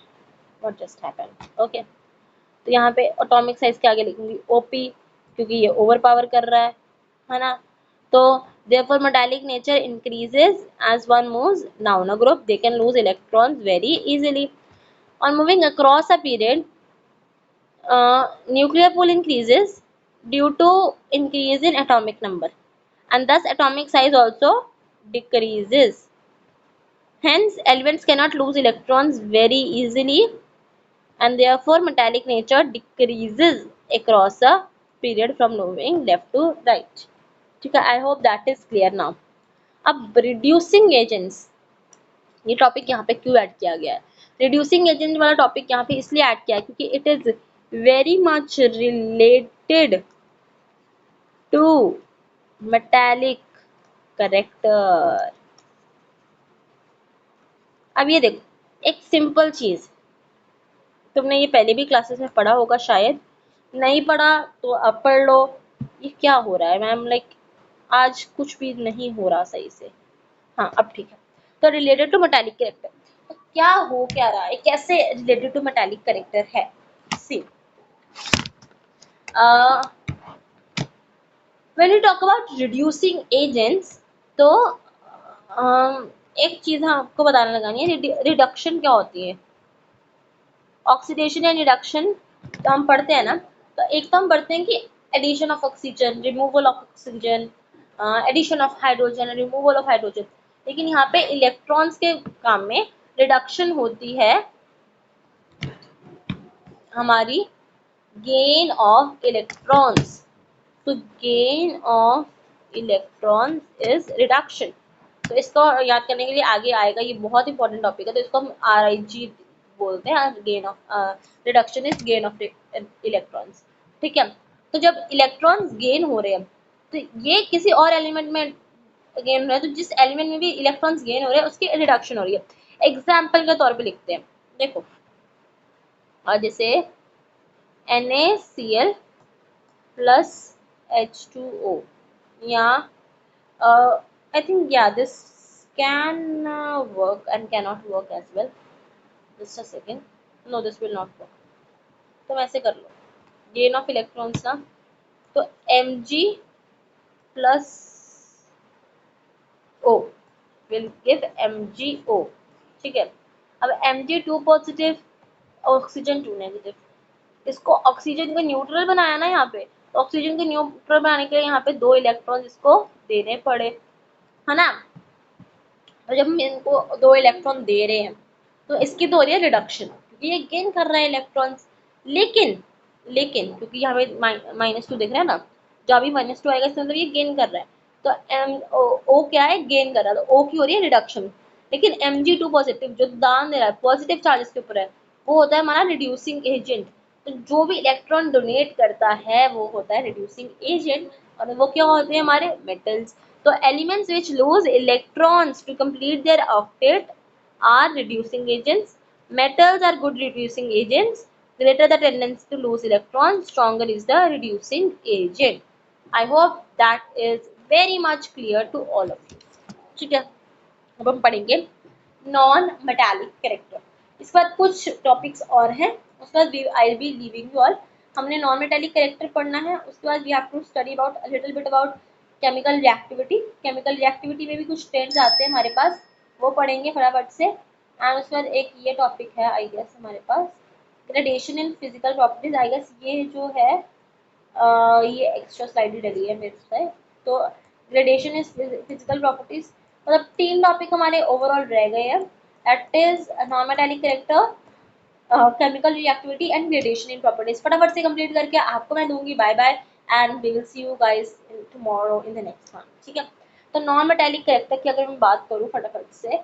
A: what just happened? Okay, तो यहाँ पे एटॉमिक साइज के आगे लिखूंगी OP, क्योंकि ये ओवर पावर कर रहा है ना। तो therefore metallic nature increases as one moves down a group. They can lose electrons very easily. On moving across a period, nuclear pool increases due to increase in atomic number, and thus atomic size also decreases. Hence elements cannot lose electrons very easily, and therefore metallic nature decreases across a period from moving left to right. ठीक है, आई hope that is clear now. अब reducing agents, ये topic यहाँ पे क्यों add किया गया है, रिड्यूसिंग एजेंट वाला टॉपिक यहाँ पे इसलिए ऐड किया है क्योंकि it is very much related to metallic character. अब ये देखो, एक सिंपल चीज, तुमने ये पहले भी क्लासेस में पढ़ा होगा, शायद नहीं पढ़ा तो अब पढ़ लो। ये क्या हो रहा है मैम, लाइक आज कुछ भी नहीं हो रहा सही से। हाँ अब ठीक है। तो रिलेटेड टू मेटालिक कैरेक्टर, तो क्या हो क्या रहा है, कैसे रिलेटेड टू मेटालिक कैरेक्टर है। See when you talk about reducing agents, तो एक चीज आपको बताने लगानी है, रिडक्शन क्या होती है। ऑक्सीडेशन एंड रिडक्शन तो हम पढ़ते हैं ना, तो एक तो हम पढ़ते हैं कि addition of oxygen, removal of oxygen, addition of hydrogen, removal of hydrogen. लेकिन यहाँ पे इलेक्ट्रॉन्स के काम में रिडक्शन होती है हमारी गेन ऑफ इलेक्ट्रॉन्स। तो gain of electrons is reduction. तो इसको याद करने के लिए आगे आएगा, ये बहुत इंपॉर्टेंट टॉपिक है, तो इसको हम RIG बोलते हैं। Gain of reduction is gain of electrons. ठीक है, तो जब इलेक्ट्रॉन्स गेन हो रहे हैं तो ये किसी और एलिमेंट में गेन हो रहा है, तो जिस एलिमेंट में भी इलेक्ट्रॉन्स गेन हो रहे हैं उसकी रिडक्शन हो रही है। एग्जाम्पल के तौर पे लिखते हैं, देखो और जैसे NaCl plus H2O, या I think yeah this can work and cannot work as well. Just a second, no this will not work. तुम ऐसे कर लो, गेन ऑफ इलेक्ट्रॉन्स ना, तो Mg plus O will give MgO। ठीक है, अब Mg2 positive, oxygen 2 negative, इसको oxygen को न्यूट्रल बनाया ना यहाँ पे, तो ऑक्सीजन के न्यूट्रल बनाने के लिए यहाँ पे 2 इलेक्ट्रॉन इसको देने पड़े, है ना। और जब हम इनको 2 इलेक्ट्रॉन दे रहे हैं तो इसकी तो हो रही है रिडक्शन, क्योंकि ये गेन कर रहा है इलेक्ट्रॉन्स। लेकिन लेकिन क्योंकि यहाँ पे -2 दिख रहा है ना, जो अभी -2 आएगा इसके अंदर ये गेन कर रहा है, तो एम ओ क्या है, गेन कर रहा है, तो ओ की हो रही है रिडक्शन। लेकिन Mg2 पॉजिटिव जो दान दे रहा है पॉजिटिव चार्ज के ऊपर है, वो होता है हमारा रिड्यूसिंग एजेंट। तो जो भी इलेक्ट्रॉन डोनेट करता है वो होता है रिड्यूसिंग एजेंट, और वो क्या होते हैं हमारे मेटल्स। तो elements which lose electrons to complete their octet are reducing agents. Metals are good reducing agents. Greater the tendency to lose electrons, stronger is the reducing agent. I hope that is very much clear to all of you. ठीक है, अब हम पढ़ेंगे non metallic character. इसके बाद कुछ topics और हैं, उसके बाद I be leaving you all. हमने नॉन मेटालिक कैरेक्टर पढ़ना है, उसके बाद we have to study about little bit about chemical reactivity. Chemical reactivity में भी कुछ ट्रेंड्स आते हैं हमारे पास, वो पढ़ेंगे फटाफट से। एंड उसके बाद एक ये टॉपिक है आई गेस हमारे पास, gradation in physical properties. I guess ये जो है ये एक्स्ट्रा स्लाइड ही डली है मेरे से। तो ग्रेडेशन इज फिजिकल प्रॉपर्टीज, मतलब 3 टॉपिक हमारे ओवरऑल रह गए हैं, that is non metallic character, chemical reactivity and gradation in properties. फटाफट से कंप्लीट करके आपको मैं दूंगी bye bye, and we will see you guys tomorrow in the next one, ठीक है। तो नॉन मेटालिक कैरेक्टर की अगर मैं बात करूँ फटाफट से,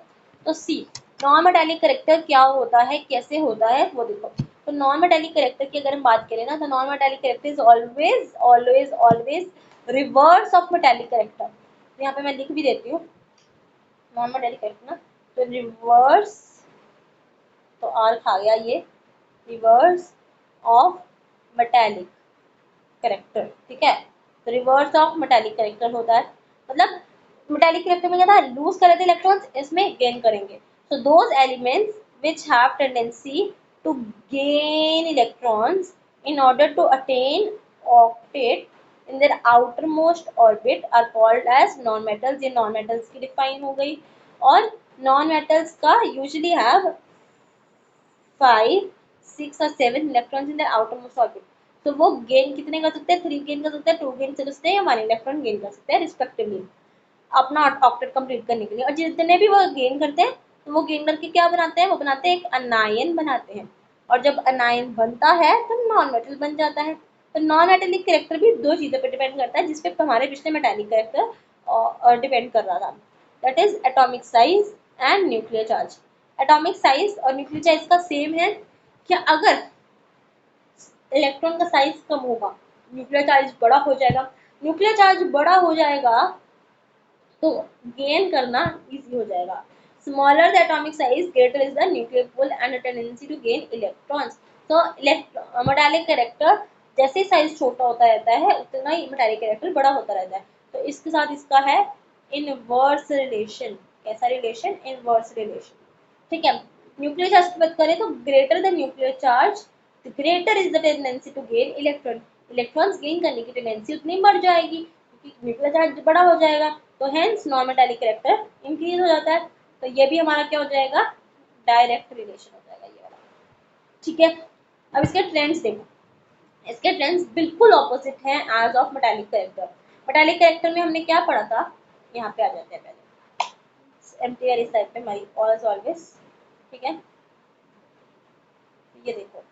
A: तो सी नॉन मेटालिक कैरेक्टर क्या होता है, कैसे होता है वो देखो। तो नॉन मेटालिक कैरेक्टर की अगर हम बात करें ना, तो non metallic character is always always always reverse of metallic character. तो यहाँ पे मैं लिख भी देती हूँ नॉन मेटालिक कैरेक्टर ना, तो रिवर्स, तो आर खा गया ये, रिवर्स ऑफ मेटालिक कैरेक्टर, ठीक है। तो रिवर्स ऑफ मेटालिक कैरेक्टर होता है, मतलब मेटालिक कैरेक्टर में क्या था, लूज कर रहे थे इलेक्ट्रॉन्स, इसमें गेन करेंगे। So those elements which have tendency to gain electrons in order to attain octet in their outermost orbit are called as non-metals। ये non-metals की डिफाइन हो गई। और non-metals का usually have 5, 6 और 7 electrons in the outermost orbit. तो वो gain कितने कर सकते हैं, 3 गेन कर सकते हैं, 2 गेन कर सकते हैं, या 1 इलेक्ट्रॉन गेन कर सकते हैं रिस्पेक्टिवली अपना ऑक्टेट कंप्लीट करने के लिए। और जितने भी वो गेन करते हैं तो वो गेन करके क्या बनाते हैं, वो बनाते हैं एक अनायन बनाते हैं, और जब अनायन बनता है तो नॉन मेटल बन जाता है। तो नॉन मेटेलिक कैरेक्टर भी 2 चीज़ों पर डिपेंड करता है, जिसपे हमारे पिछले मेटेलिक कैरेक्टर डिपेंड कर रहा था, that is atomic size and nuclear charge. Atomic size और न्यूक्लियर चार्ज का सेम है कि अगर इलेक्ट्रॉन का साइज कम होगा न्यूक्लियर चार्ज बड़ा हो जाएगा, न्यूक्लियर चार्ज बड़ा हो जाएगा तो गेन करना इजी हो जाएगा। Smaller the atomic size greater is the nuclear pull and tendency to gain electrons. तो मेटालिक कैरेक्टर जैसे साइज छोटा होता रहता है उतना ही मेटालिक कैरेक्टर बड़ा होता रहता है। तो इसके साथ इसका है इनवर्स रिलेशन। कैसा रिलेशन, इनवर्स रिलेशन, ठीक है। न्यूक्लियर चार्ज की बात करें तो greater the nuclear charge greater is the tendency to gain electron. Electrons gain करने की टेंडेंसी उतनी बढ़ जाएगी क्योंकि न्यूक्लियर चार्ज बड़ा हो जाएगा, तो hence non metallic character increase हो जाता है। तो ये भी हमारा क्या हो जाएगा, डायरेक्ट रिलेशन हो जाएगा ये वाला, ठीक है। अब इसके ट्रेंड्स देखो, इसके ट्रेंड्स बिल्कुल ऑपोजिट हैं as of metallic character. Metallic character में हमने क्या पढ़ा था, यहाँ पे आ जाते हैं पहले एम्प्टी इस साइड पे माई ऑल ऑलवेज, ठीक है। ये देखो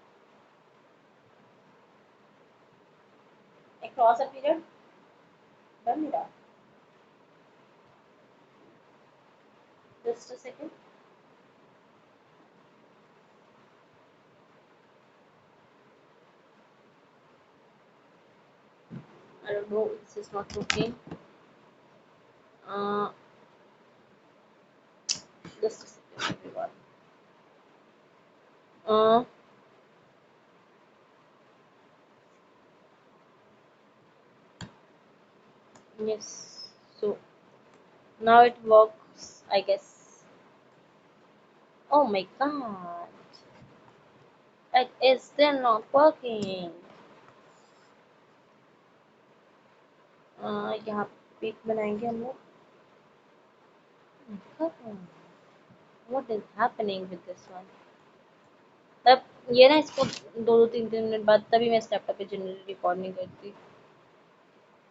A: across a period बन नहीं रहा, just a second। I don't know, this is not working। uh, just a second everyone। uh, yes, so now it works I guess। Oh my god, it is still not working। यहाँ pick बनाएंगे हम लोग। What is happening with this one? तब ये ना इसको 2-2 3-3 minute बाद तभी मैं इस लैपटॉप पे जनरली रिकॉर्ड नहीं करती।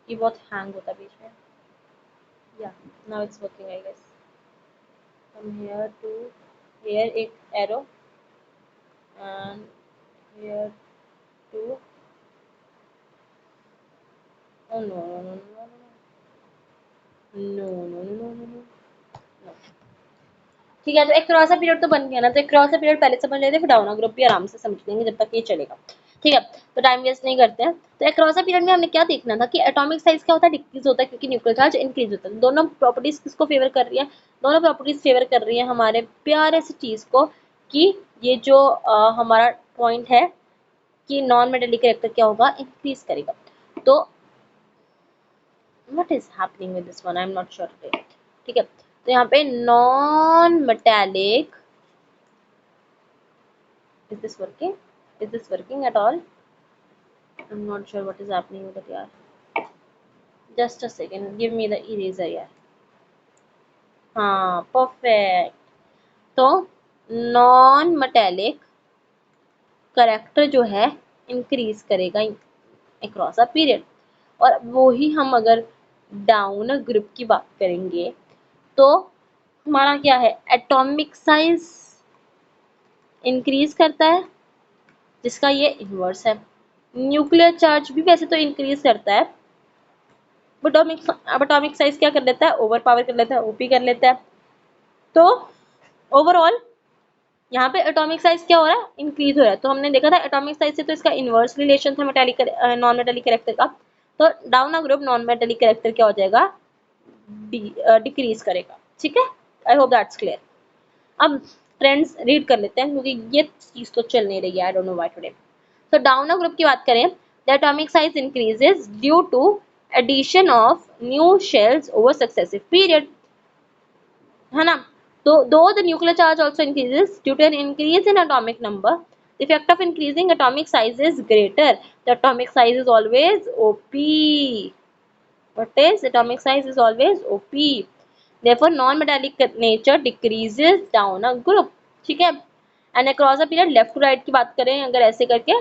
A: ये बहुत हैंग होता है बीच में. Yeah now it's working I guess. From here to here एक arrow and here to. Oh no no no no no no no no no. ठीक है, तो एक क्रॉस पीरियड तो बन गया ना. तो एक क्रॉस पीरियड पहले समझ लेते हैं, फिर डाउन ग्रुप भी आराम से समझ लेंगे जब तक ये चलेगा. ठीक है, तो टाइम वेस्ट नहीं करते हैं. तो एक क्रॉस पीरियड में हमने क्या देखना था कि एटॉमिक साइज क्या होता है, डिक्रीज होता है क्योंकि न्यूक्लियर चार्ज इंक्रीज होता है. दोनों प्रॉपर्टीज किसको फेवर कर रही है, दोनों प्रॉपर्टीज फेवर कर रही है हमारे प्यारे से चीज को कि ये जो हमारा पॉइंट है कि नॉन मेटेलिक कैरेक्टर क्या होगा, इंक्रीज करेगा. तो what is happening with this one, I am not sure. ठीक है, तो यहाँ पे non metallic. Is this working? Is this working at all? I'm not sure what is happening with it, yaar. Just a second. Give me the eraser, yaar. हाँ, perfect. तो non metallic character जो है increase करेगा across a period. और वो ही हम अगर down group की बात करेंगे तो हमारा क्या है, एटॉमिक साइज इंक्रीज करता है जिसका ये इन्वर्स है. न्यूक्लियर चार्ज भी वैसे तो इंक्रीज करता है, एटॉमिक साइज क्या कर लेता है, ओवर पावर कर लेता है, ओपी कर लेता है. तो ओवरऑल यहाँ पे एटॉमिक साइज क्या हो रहा है, इंक्रीज हो रहा है. तो हमने देखा था एटॉमिक साइज से तो इसका इनवर्स रिलेशन था मेटालिक नॉन मेटालिक कैरेक्टर का. तो down a group non metallic character क्या हो जाएगा, डिक्रीज करेगा. ठीक है, आई होप दैट्स क्लियर. अब फ्रेंड्स रीड कर लेते हैं क्योंकि ये चीज तो चल नहीं रही है, I don't know why today. तो डाउन अ ग्रुप की बात करें, the atomic size increases due to addition of new shells over successive period, है ना. तो though the nuclear charge also increases due to an increase in atomic number, the effect of increasing atomic size is greater. The atomic size is always OP. What is atomic size is always OP. Therefore non-metallic nature decreases down a group. ठीक है, and across a period left to right की बात करें अगर ऐसे करके,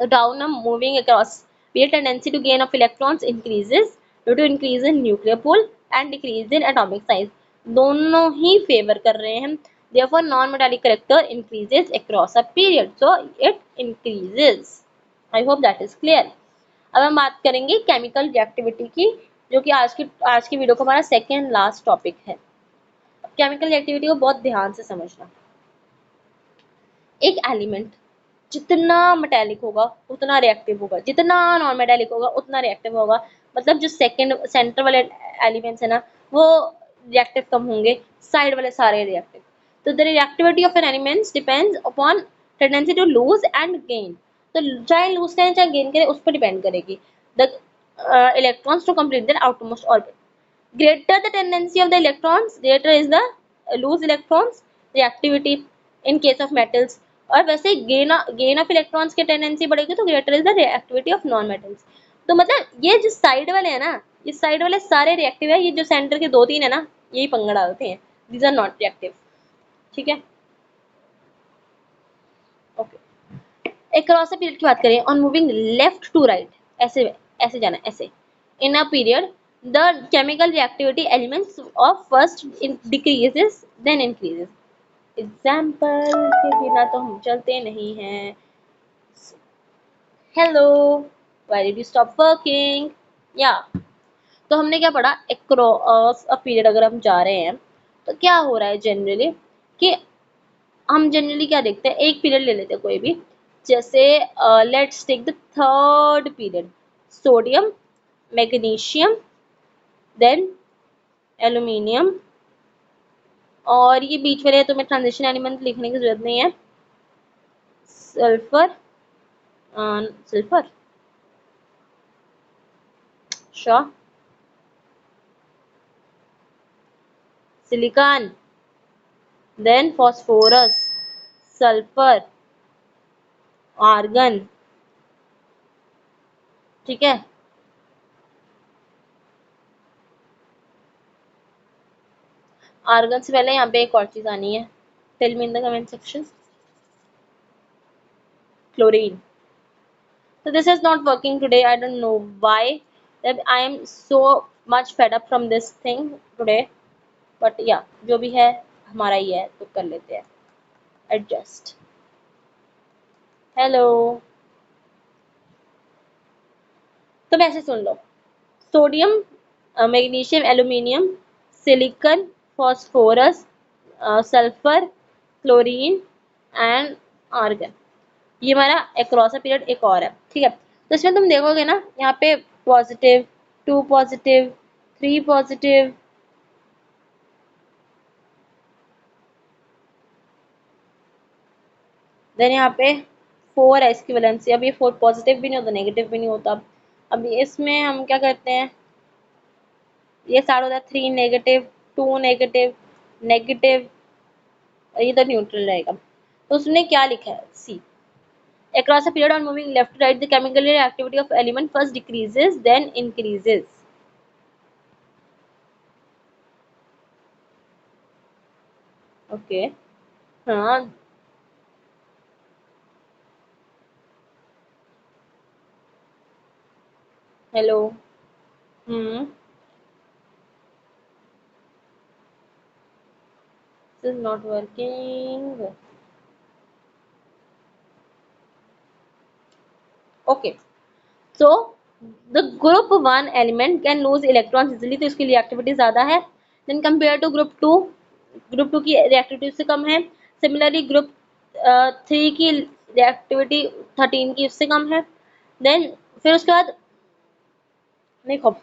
A: तो down a moving across period tendency to gain of electrons increases due to increase in nuclear pool and decrease in atomic size. दोनों ही फेवर कर रहे हैं. Therefore non-metallic character increases across a period, so it increases. I hope that is clear. अब हम बात करेंगे chemical reactivity की, जो कि आज की वीडियो का हमारा सेकेंड लास्ट टॉपिक है. केमिकल रिएक्टिविटी को बहुत ध्यान से समझना. एक एलिमेंट जितना मेटेलिक होगा उतना रिएक्टिव होगा, जितना नॉन मेटेलिक होगा उतना रिएक्टिव होगा. मतलब जो सेंटर वाले एलिमेंट्स है ना, वो रिएक्टिव कम होंगे, साइड वाले सारे रिएक्टिव. तो the reactivity of an elements depends upon tendency to lose and gain. तो चाहे लूज करें चाहे गेन करें उस पर डिपेंड करेगी. The electrons to complete their outermost orbit. Greater the tendency of the electrons, greater is the loose electrons reactivity in case of metals. और वैसे gain of electrons की tendency बढ़ेगी तो greater is the reactivity of non metals. तो मतलब ये जो side वाले हैं ना, ये साइड वाले सारे रिएक्टिव है, ये जो सेंटर के दो तीन है ना, यही पंगा डालते हैं. These are not reactive. ठीक है, ओके. एक क्रॉस पीरियड की बात करें, on moving left to right, ऐसे ऐसे जाना ऐसे. In a period the chemical reactivity elements of first decreases then increases. Example के बिना तो हम चलते नहीं हैं. Hello, why did you stop working? या तो हमने क्या पढ़ा, across a period अगर हम जा रहे हैं तो क्या हो रहा है जनरली कि हम जनरली क्या देखते हैं, एक पीरियड ले लेते हैं कोई भी. जैसे let's take the third period, sodium, magnesium, then aluminium, और ये बीच वाले तुम्हें ट्रांजिशन एलिमेंट लिखने की जरूरत नहीं है. Sulphur, sulphur, sure, silicon, then phosphorus, sulphur, argon. ठीक है, आर्गन से पहले यहाँ पे एक और चीज आनी है, tell me in the comment section. Chlorine. So this is not working today, I don't know why. that I am so much fed up from this thing today, but yeah, जो भी है हमारा ही है तो कर लेते हैं एडजस्ट। हेलो, तो वैसे सुन लो, sodium, magnesium, aluminium, silicon, phosphorus, sulphur, chlorine and argon, ये हमारा एक्रॉस पीरियड एक और है, ठीक है। तो इसमें तुम देखोगे ना, यहाँ पे पॉजिटिव, 2 पॉजिटिव, 3 पॉजिटिव, देन यहाँ पे 4 है इसकी वैलेंसी। अब ये 4 पॉजिटिव भी नहीं होता, नेगेटिव भी नहीं होता। अब इसमें हम क्या करते हैं, ये स्टार्ट होता है 3 नेगेटिव, 2 नेगेटिव, नेगेटिव, ये तो न्यूट्रल रहेगा। तो उसने क्या लिखा है, सी, across a period on moving left to right the chemical activity of element first decreases then increases। Okay, हाँ, hello, hmm, this is not working। okay, so the group 1 element can lose electrons easily, तो इसकी reactivity ज्यादा है, then compare to group 2, group 2 की reactivity से कम है। Similarly group 3 की reactivity 13 की उससे कम है। देन फिर उसके बाद देखो,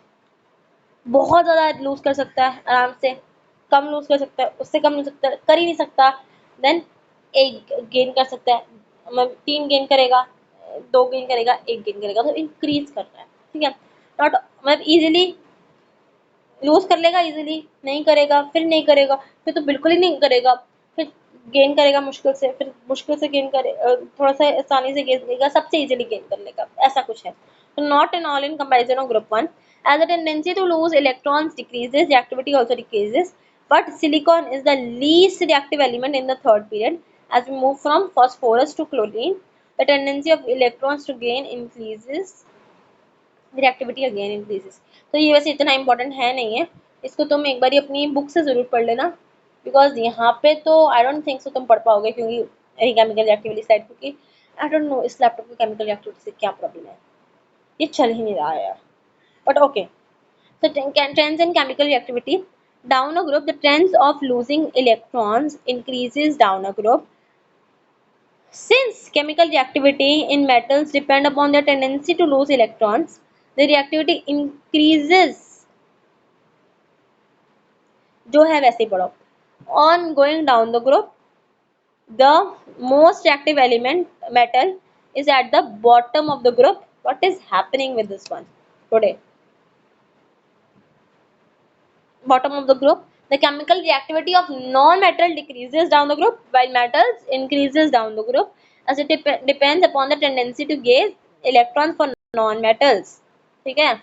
A: बहुत ज्यादा लूज कर सकता है आराम से, कम लूज कर सकता है, उससे कम लूज सकता है, कर ही नहीं सकता। देन एक गेन कर सकता है, मतलब 3 गेन करेगा, 2 गेन करेगा, 1 गेन करेगा, तो इंक्रीज कर रहा है, ठीक है। नॉट मतलब इजीली लूज कर लेगा, इजीली नहीं करेगा, फिर नहीं करेगा, फिर तो बिल्कुल ही नहीं करेगा, फिर गेन करेगा मुश्किल से, फिर मुश्किल से गेन करे, थोड़ा सा आसानी से गेन करेगा, सबसे इजीली गेन कर लेगा, ऐसा कुछ है। तो not in all in comparison of group 1, as the tendency to lose electrons decreases, the activity also decreases, but silicon is the least reactive element in the third period, as we move from phosphorus to chlorine the tendency of electrons to gain increases, reactivity again increases. तो ये वैसे इतना important है नहीं है, इसको तुम एक बार अपनी बुक से जरूर पढ़ लेना, बिकॉज यहाँ पे तो आई डोंट थिंक सो तुम पढ़ पाओगे, क्योंकि केमिकल रिएक्टिविटी साइड, क्योंकि आई डोंट नो इस लैपटॉप की केमिकल रिएक्टिविटी से क्या प्रॉब्लम है, ये चल ही नहीं रहा है यार, but okay. So trends in chemical reactivity, down a group the trends of losing electrons increases down a group, since chemical reactivity in metals depend upon their tendency to lose electrons, the reactivity increases, जो है वैसे ही पढ़ो। On going down the group, the most reactive element metal is at the bottom of the group. What is happening with this one today? Bottom of the group, the chemical reactivity of non-metal decreases down the group while metals increases down the group, as it depends upon the tendency to gain electrons for non-metals, ठीक है।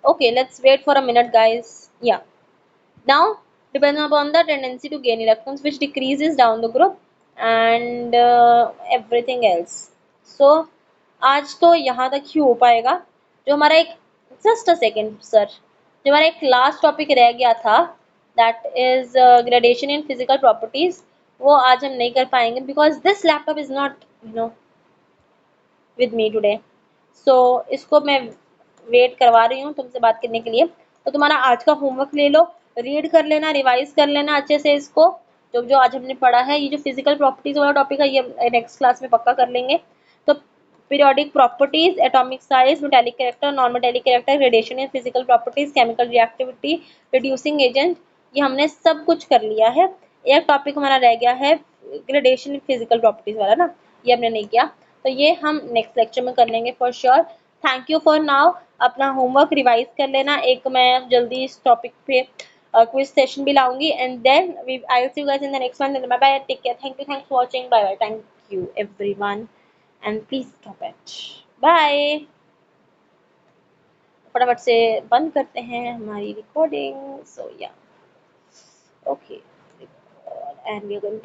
A: Okay, let's wait for a minute guys, yeah, now depends upon the tendency to gain electrons which decreases down the group and everything else। so आज तो यहाँ तक ही हो पाएगा, जो हमारा एक, जस्ट अ सेकेंड सर, जो हमारा एक लास्ट टॉपिक रह गया था, that is gradation in physical properties, वो आज हम नहीं कर पाएंगे because this laptop is not with me today. So इसको मैं वेट करवा रही हूँ तुमसे बात करने के लिए। तो तुम्हारा आज का होमवर्क ले लो, रीड कर लेना, रिवाइज कर लेना अच्छे से इसको, जो जो आज हमने पढ़ा है। ये जो फिजिकल प्रॉपर्टीज वाला टॉपिक है ये नेक्स्ट क्लास में पक्का कर लेंगे। तो periodic properties, atomic size, metallic character, non metallic character, gradation in physical properties, chemical reactivity, reducing agent, ये हमने सब कुछ कर लिया है। एक टॉपिक हमारा रह गया है ग्रेडेशन इन फिजिकल प्रॉपर्टीज वाला ना, ये हमने नहीं किया, तो ये हम नेक्स्ट लेक्चर में कर लेंगे for sure. Thank you for now, अपना होमवर्क रिवाइज कर लेना। एक मैं जल्दी इस टॉपिक पे क्विज सेशन भी लाऊंगी and then I will see you guys in the next one. Bye bye, take care, thank you, thanks for watching, bye bye, thank you everyone and please stop it, bye. फटाफट से बंद करते हैं हमारी recording, so yeah okay, and we are going